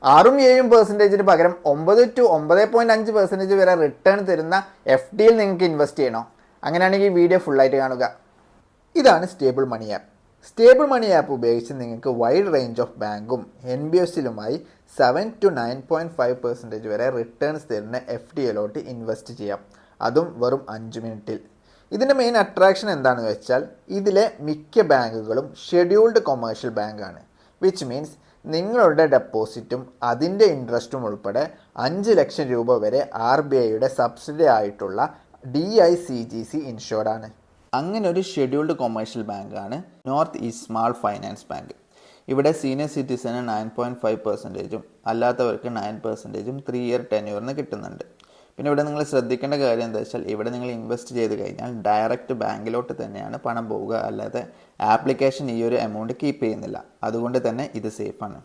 6-7% പകരം 9-9.5% വരെ റിട്ടേൺ തരുന്ന FDയിൽ നിങ്ങൾക്ക് ഇൻവെസ്റ്റ് ചെയ്യണോ? അങ്ങനെയാണെങ്കിൽ വീഡിയോ ഫുള്ളായിട്ട് കാണുക. ഇതാണ് stable money app. Stable money app ഉപയോഗിച്ച് നിങ്ങൾക്ക് വൈഡ് റേഞ്ച് ഓഫ് ബാങ്കും NBFCയിലുമായി 7-9.5% വരെ റിട്ടേൺസ് തരുന്ന FDയിലോട്ട് ഇൻവെസ്റ്റ് ചെയ്യാം. അതും വെറും 5 മിനിറ്റിൽ. ഇതിൻ്റെ മെയിൻ അട്രാക്ഷൻ എന്താണെന്ന് വെച്ചാൽ ഇതിലെ മിക്ക ബാങ്കുകളും ഷെഡ്യൂൾഡ് കൊമേഴ്ഷ്യൽ ബാങ്കാണ്. വിച്ച് മീൻസ് നിങ്ങളുടെ ഡെപ്പോസിറ്റും അതിൻ്റെ ഇൻട്രസ്റ്റും ഉൾപ്പെടെ 5 ലക്ഷം രൂപ വരെ RBIയുടെ സബ്സിഡി ആയിട്ടുള്ള DICGC ഇൻഷുർഡാണ്. അങ്ങനെ ഒരു ഷെഡ്യൂൾഡ് കൊമേഴ്ഷ്യൽ ബാങ്കാണ് north east small finance bank. ഇവിടെ സീനിയർ സിറ്റിസന് 9.5%, അല്ലാത്തവർക്ക് 9%, 3 ഇയർ ടെന്യൂറിന് കിട്ടുന്നുണ്ട്. പിന്നെ ഇവിടെ നിങ്ങൾ ശ്രദ്ധിക്കേണ്ട കാര്യം എന്താ വെച്ചാൽ ഇവിടെ നിങ്ങൾ ഇൻവെസ്റ്റ് ചെയ്ത് കഴിഞ്ഞാൽ ഡയറക്റ്റ് ബാങ്കിലോട്ട് തന്നെയാണ് പണം പോവുക, അല്ലാതെ ആപ്ലിക്കേഷൻ ഈ ഒരു എമൗണ്ട് കീപ്പ് ചെയ്യുന്നില്ല. അതുകൊണ്ട് തന്നെ ഇത് സേഫാണ്.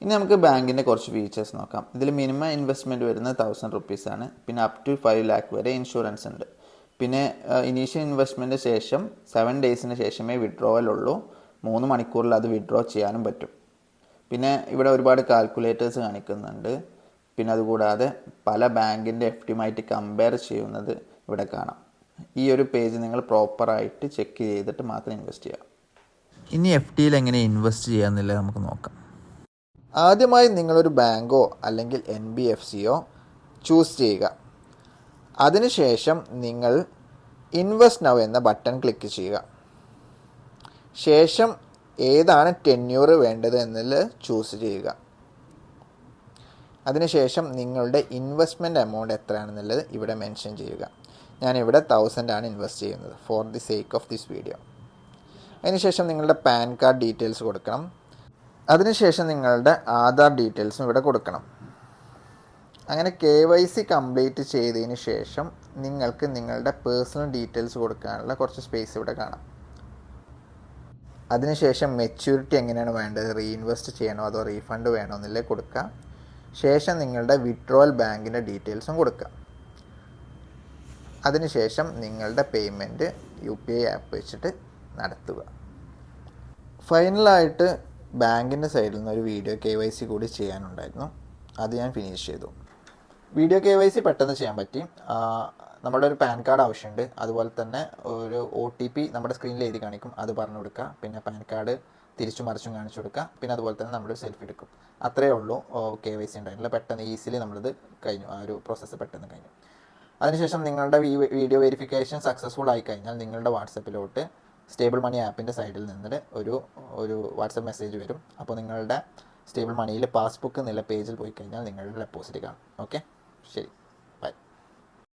ഇനി നമുക്ക് ബാങ്കിൻ്റെ കുറച്ച് ഫീച്ചേഴ്സ് നോക്കാം. ഇതിൽ മിനിമം ഇൻവെസ്റ്റ്മെൻറ്റ് വരുന്നത് 1000 റുപ്പീസാണ്. പിന്നെ അപ് ടു 5 ലാക്ക് വരെ ഇൻഷുറൻസ് ഉണ്ട്. പിന്നെ ഇനീഷ്യൽ ഇൻവെസ്റ്റ്മെൻറ്റ് ശേഷം 7 ഡേയ്സിന് ശേഷമേ വിഡ്രോവൽ ഉള്ളൂ. 3 മണിക്കൂറിൽ അത് വിഡ്രോ ചെയ്യാനും പറ്റും. പിന്നെ ഇവിടെ ഒരുപാട് കാൽക്കുലേറ്റേഴ്സ് കാണിക്കുന്നുണ്ട്. പിന്നെ അതുകൂടാതെ പല ബാങ്കിൻ്റെ FDയുമായിട്ട് കമ്പയർ ചെയ്യുന്നത് ഇവിടെ കാണാം. ഈ ഒരു പേജ് നിങ്ങൾ പ്രോപ്പറായിട്ട് ചെക്ക് ചെയ്തിട്ട് മാത്രം ഇൻവെസ്റ്റ് ചെയ്യുക. ഇനി FDയിൽ എങ്ങനെ ഇൻവെസ്റ്റ് ചെയ്യാമെന്നില്ല നമുക്ക് നോക്കാം. ആദ്യമായി നിങ്ങളൊരു ബാങ്കോ അല്ലെങ്കിൽ NBFCയോ ചൂസ് ചെയ്യുക. അതിനുശേഷം നിങ്ങൾ ഇൻവെസ്റ്റ് നൗ എന്ന ബട്ടൺ ക്ലിക്ക് ചെയ്യുക. ശേഷം ഏതാണ് ടെന്യൂർ വേണ്ടത് എന്നുള്ളത് ചൂസ് ചെയ്യുക. അതിനുശേഷം നിങ്ങളുടെ ഇൻവെസ്റ്റ്മെൻറ്റ് എമൗണ്ട് എത്രയാണെന്നുള്ളത് ഇവിടെ മെൻഷൻ ചെയ്യുക. ഞാനിവിടെ 1000 ആണ് ഇൻവെസ്റ്റ് ചെയ്യുന്നത് for the sake of this video. അതിനുശേഷം നിങ്ങളുടെ പാൻ കാർഡ് ഡീറ്റെയിൽസ് കൊടുക്കണം. അതിനുശേഷം നിങ്ങളുടെ ആധാർ ഡീറ്റെയിൽസും ഇവിടെ കൊടുക്കണം. അങ്ങനെ KYC കംപ്ലീറ്റ് ചെയ്തതിന് ശേഷം നിങ്ങൾക്ക് നിങ്ങളുടെ പേഴ്സണൽ ഡീറ്റെയിൽസ് കൊടുക്കാനുള്ള കുറച്ച് സ്പേസ് ഇവിടെ കാണാം. അതിനുശേഷം മെച്യൂരിറ്റി എങ്ങനെയാണ് വേണ്ടത്, റീഇൻവെസ്റ്റ് ചെയ്യണോ അതോ റീഫണ്ട് വേണോ എന്നുള്ളത് കൊടുക്കുക. ശേഷം നിങ്ങളുടെ വിഡ്രോവൽ ബാങ്കിൻ്റെ ഡീറ്റെയിൽസും കൊടുക്കുക. അതിനുശേഷം നിങ്ങളുടെ പേയ്മെൻറ്റ് UPI ആപ്പ് വെച്ചിട്ട് നടത്തുക. ഫൈനലായിട്ട് ബാങ്കിൻ്റെ സൈഡിൽ നിന്ന് ഒരു വീഡിയോ KYC കൂടി ചെയ്യാനുണ്ടായിരുന്നു. അത് ഞാൻ ഫിനിഷ് ചെയ്തു. വീഡിയോ KYC പെട്ടെന്ന് ചെയ്യാൻ പറ്റി. നമ്മുടെ ഒരു പാൻ കാർഡ് ആവശ്യമുണ്ട്. അതുപോലെ തന്നെ ഒരു OTP നമ്മുടെ സ്ക്രീനിൽ എഴുതി കാണിക്കും, അത് പറഞ്ഞു കൊടുക്കുക. പിന്നെ പാൻ കാർഡ് തിരിച്ചും മറിച്ചും കാണിച്ചു കൊടുക്കുക. പിന്നെ അതുപോലെ തന്നെ നമ്മൾ സെൽഫി എടുക്കും. അത്രയേ ഉള്ളൂ. KYC ഉണ്ടായിട്ടില്ല. പെട്ടെന്ന് ഈസിലി നമ്മളത് കഴിഞ്ഞു. ആ ഒരു പ്രോസസ്സ് പെട്ടെന്ന് കഴിഞ്ഞു. അതിനുശേഷം നിങ്ങളുടെ വീഡിയോ വെരിഫിക്കേഷൻ സക്സസ്ഫുൾ ആയി കഴിഞ്ഞാൽ നിങ്ങളുടെ വാട്സപ്പിലോട്ട് സ്റ്റേബിൾ മണി ആപ്പിൻ്റെ സൈഡിൽ നിന്ന് ഒരു വാട്സപ്പ് മെസ്സേജ് വരും. അപ്പോൾ നിങ്ങളുടെ സ്റ്റേബിൾ മണിയിൽ പാസ്ബുക്ക് എന്നുള്ള പേജിൽ പോയി കഴിഞ്ഞാൽ നിങ്ങളുടെ ഡെപ്പോസിറ്റ് കാണും. ഓക്കെ, ശരി.